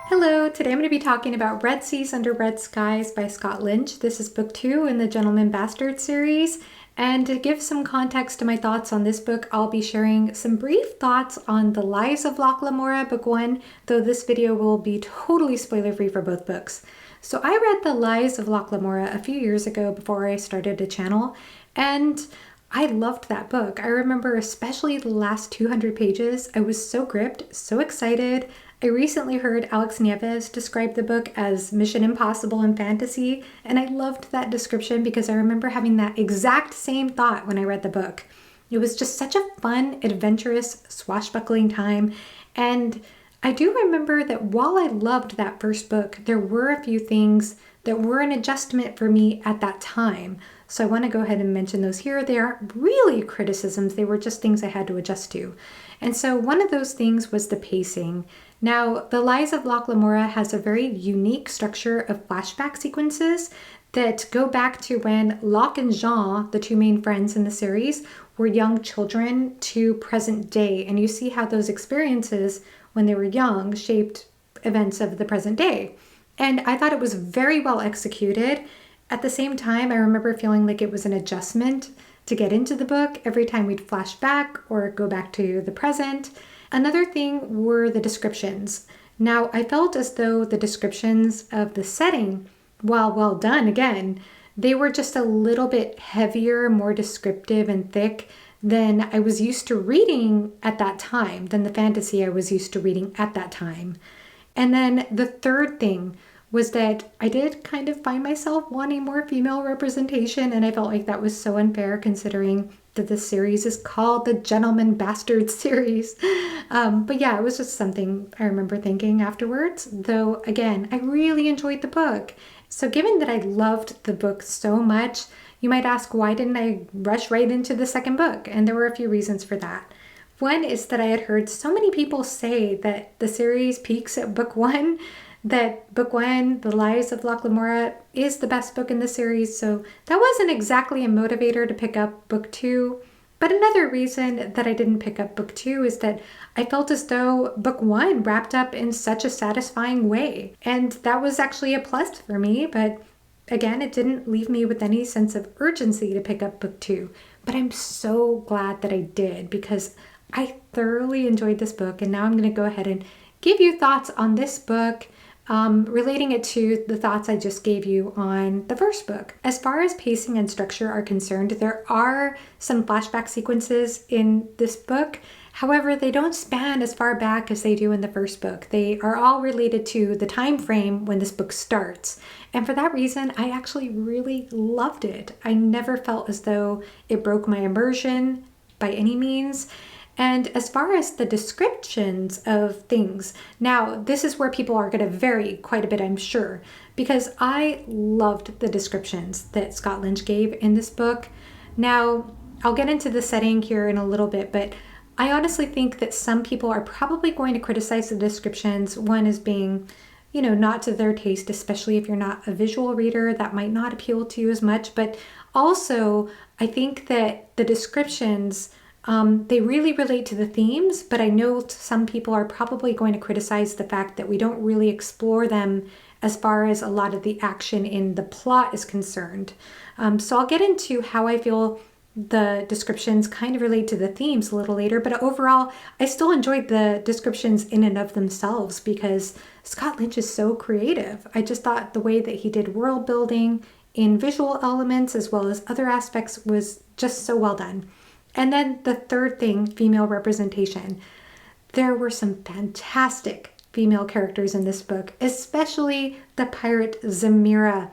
Hello, today I'm going to be talking about Red Seas Under Red Skies by Scott Lynch. This is book 2 in the Gentleman Bastard series. And to give some context to my thoughts on this book, I'll be sharing some brief thoughts on The Lives of Locke Lamora, book 1, though this video will be totally spoiler-free for both books. So I read The Lives of Locke Lamora a few years ago before I started a channel, and I loved that book. I remember especially the last 200 pages. I was so gripped, so excited. I recently heard Alex Nieves describe the book as Mission Impossible in fantasy, and I loved that description because I remember having that exact same thought when I read the book. It was just such a fun, adventurous, swashbuckling time, and I do remember that while I loved that first book, there were a few things that were an adjustment for me at that time. So I want to go ahead and mention those here. They aren't really criticisms, they were just things I had to adjust to. And so one of those things was the pacing. Now, The Lives of Locke Lamora has a very unique structure of flashback sequences that go back to when Locke and Jean, the two main friends in the series, were young children to present day. And you see how those experiences when they were young shaped events of the present day. And I thought it was very well executed. At the same time, I remember feeling like it was an adjustment to get into the book every time we'd flash back or go back to the present. Another thing were the descriptions. Now, I felt as though the descriptions of the setting, while well done again, they were just a little bit heavier, more descriptive and thick than I was used to reading at that time, than the fantasy I was used to reading at that time. And then the third thing was that I did kind of find myself wanting more female representation, and I felt like that was so unfair considering that this series is called the Gentleman Bastard series. But yeah, it was just something I remember thinking afterwards, though again, I really enjoyed the book. So given that I loved the book so much, you might ask, why didn't I rush right into the second book? And there were a few reasons for that. One is that I had heard so many people say that the series peaks at book 1, that book 1, The Lives of Locke Lamora, is the best book in the series, so that wasn't exactly a motivator to pick up book 2. But another reason that I didn't pick up book 2 is that I felt as though book 1 wrapped up in such a satisfying way. And that was actually a plus for me, but again, it didn't leave me with any sense of urgency to pick up book 2. But I'm so glad that I did because I thoroughly enjoyed this book, and now I'm going to go ahead and give you thoughts on this book, relating it to the thoughts I just gave you on the first book. As far as pacing and structure are concerned, there are some flashback sequences in this book. However, they don't span as far back as they do in the first book. They are all related to the time frame when this book starts. And for that reason, I actually really loved it. I never felt as though it broke my immersion by any means. And as far as the descriptions of things, now this is where people are going to vary quite a bit, I'm sure, because I loved the descriptions that Scott Lynch gave in this book. Now, I'll get into the setting here in a little bit, but I honestly think that some people are probably going to criticize the descriptions. One is being, not to their taste, especially if you're not a visual reader, that might not appeal to you as much. But also, I think that the descriptions, they really relate to the themes, but I know some people are probably going to criticize the fact that we don't really explore them as far as a lot of the action in the plot is concerned. So I'll get into how I feel the descriptions kind of relate to the themes a little later, but overall, I still enjoyed the descriptions in and of themselves because Scott Lynch is so creative. I just thought the way that he did world building in visual elements as well as other aspects was just so well done. And then the third thing, female representation. There were some fantastic female characters in this book, especially the pirate Zamira.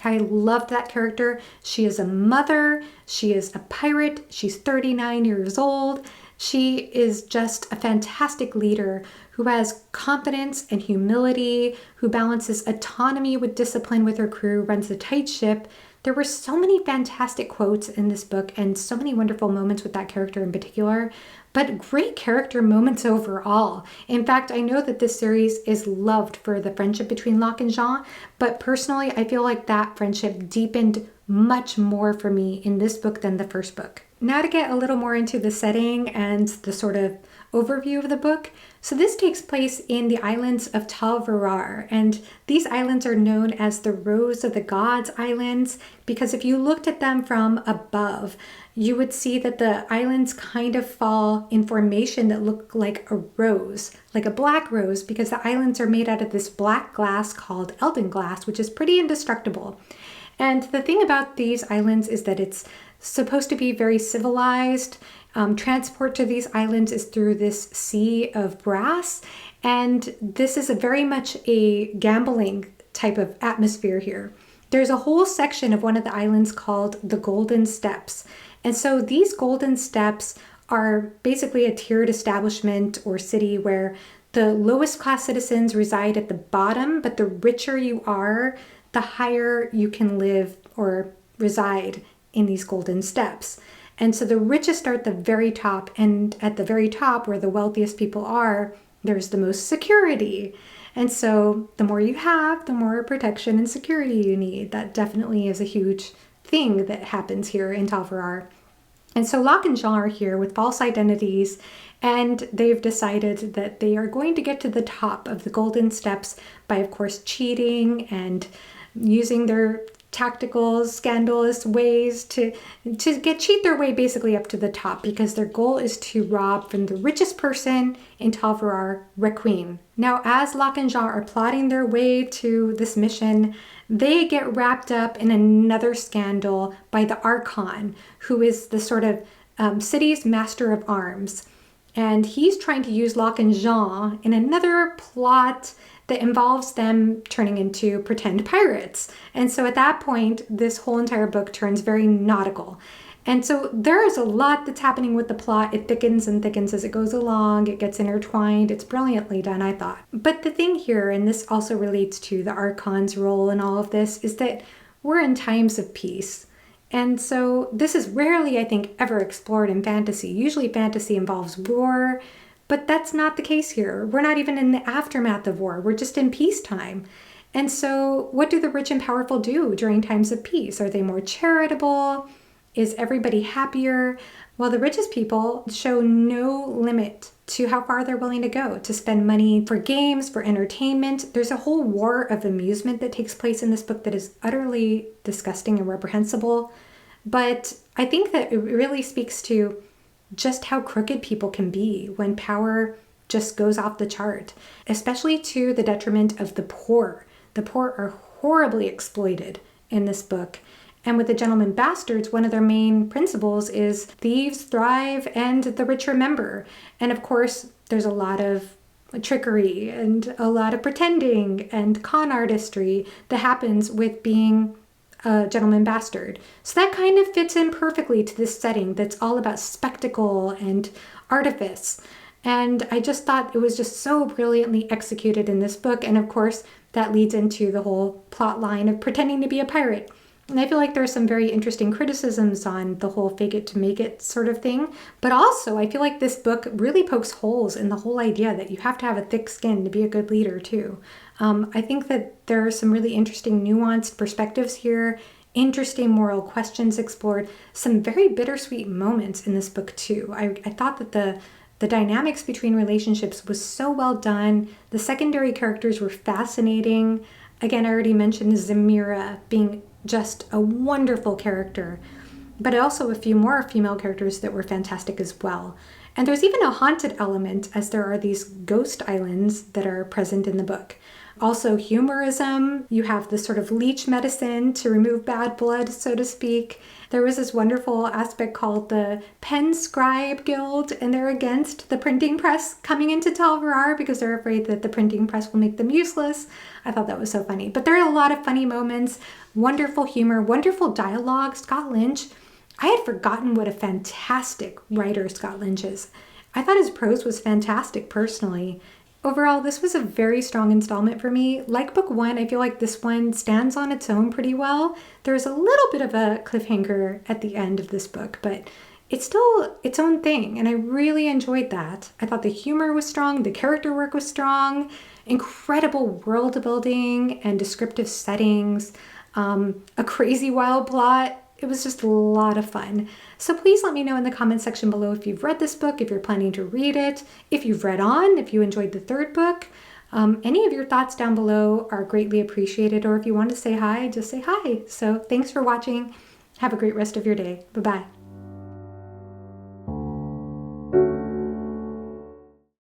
I loved that character. She is a mother. She is a pirate. She's 39 years old. She is just a fantastic leader who has confidence and humility, who balances autonomy with discipline with her crew, runs a tight ship. There were so many fantastic quotes in this book and so many wonderful moments with that character in particular, but great character moments overall. In fact, I know that this series is loved for the friendship between Locke and Jean, but personally, I feel like that friendship deepened much more for me in this book than the first book. Now to get a little more into the setting and the sort of overview of the book. So this takes place in the islands of Tal Varar, and these islands are known as the Rose of the Gods Islands because if you looked at them from above, you would see that the islands kind of fall in formation that look like a rose, like a black rose, because the islands are made out of this black glass called Elden glass, which is pretty indestructible. And the thing about these islands is that it's supposed to be very civilized. Transport to these islands is through this sea of brass, and this is very much a gambling type of atmosphere here. There's a whole section of one of the islands called the Golden Steps, and so these Golden Steps are basically a tiered establishment or city where the lowest class citizens reside at the bottom, but the richer you are, the higher you can live or reside in these Golden Steps. And so the richest are at the very top, and at the very top where the wealthiest people are, there's the most security. And so the more you have, the more protection and security you need. That definitely is a huge thing that happens here in Tal Varar. And so Locke and Jean are here with false identities, and they've decided that they are going to get to the top of the Golden Steps by, of course, cheating and using their tactical, scandalous ways to cheat their way basically up to the top, because their goal is to rob from the richest person in Tal Varar, Requiem. Now, as Locke and Jean are plotting their way to this mission, they get wrapped up in another scandal by the Archon, who is the sort of city's master of arms. And he's trying to use Locke and Jean in another plot that involves them turning into pretend pirates. And so at that point, this whole entire book turns very nautical. And so there is a lot that's happening with the plot. It thickens and thickens as it goes along. It gets intertwined. It's brilliantly done, I thought. But the thing here, and this also relates to the Archon's role in all of this, is that we're in times of peace. And so this is rarely, I think, ever explored in fantasy. Usually fantasy involves war, but that's not the case here. We're not even in the aftermath of war. We're just in peacetime. And so what do the rich and powerful do during times of peace? Are they more charitable? Is everybody happier? Well, the richest people show no limit to how far they're willing to go to spend money for games, for entertainment. There's a whole war of amusement that takes place in this book that is utterly disgusting and reprehensible. But I think that it really speaks to just how crooked people can be when power just goes off the chart, especially to the detriment of the poor. The poor are horribly exploited in this book. And with the Gentlemen Bastards, one of their main principles is thieves thrive and the rich remember. And of course, there's a lot of trickery and a lot of pretending and con artistry that happens with being a gentleman bastard. So that kind of fits in perfectly to this setting that's all about spectacle and artifice. And I just thought it was just so brilliantly executed in this book. And of course, that leads into the whole plot line of pretending to be a pirate. And I feel like there are some very interesting criticisms on the whole fake it to make it sort of thing. But also, I feel like this book really pokes holes in the whole idea that you have to have a thick skin to be a good leader too. I think that there are some really interesting nuanced perspectives here, interesting moral questions explored, some very bittersweet moments in this book too. I thought that the dynamics between relationships was so well done. The secondary characters were fascinating. Again, I already mentioned Zamira being just a wonderful character, but also a few more female characters that were fantastic as well. And there's even a haunted element, as there are these ghost islands that are present in the book. Also humorism, you have this sort of leech medicine to remove bad blood, so to speak. There was this wonderful aspect called the Pen Scribe Guild, and they're against the printing press coming into Tal Varar because they're afraid that the printing press will make them useless. I thought that was so funny. But there are a lot of funny moments, wonderful humor, wonderful dialogue. Scott Lynch, I had forgotten what a fantastic writer Scott Lynch is. I thought his prose was fantastic personally. Overall, this was a very strong installment for me. Like book one, I feel like this one stands on its own pretty well. There's a little bit of a cliffhanger at the end of this book, but it's still its own thing, and I really enjoyed that. I thought the humor was strong, the character work was strong, incredible world building and descriptive settings, a crazy wild plot. It was just a lot of fun. So please let me know in the comment section below if you've read this book, if you're planning to read it, if you've read on, if you enjoyed the third book. Any of your thoughts down below are greatly appreciated, or if you want to say hi, just say hi. So thanks for watching. Have a great rest of your day. Bye-bye.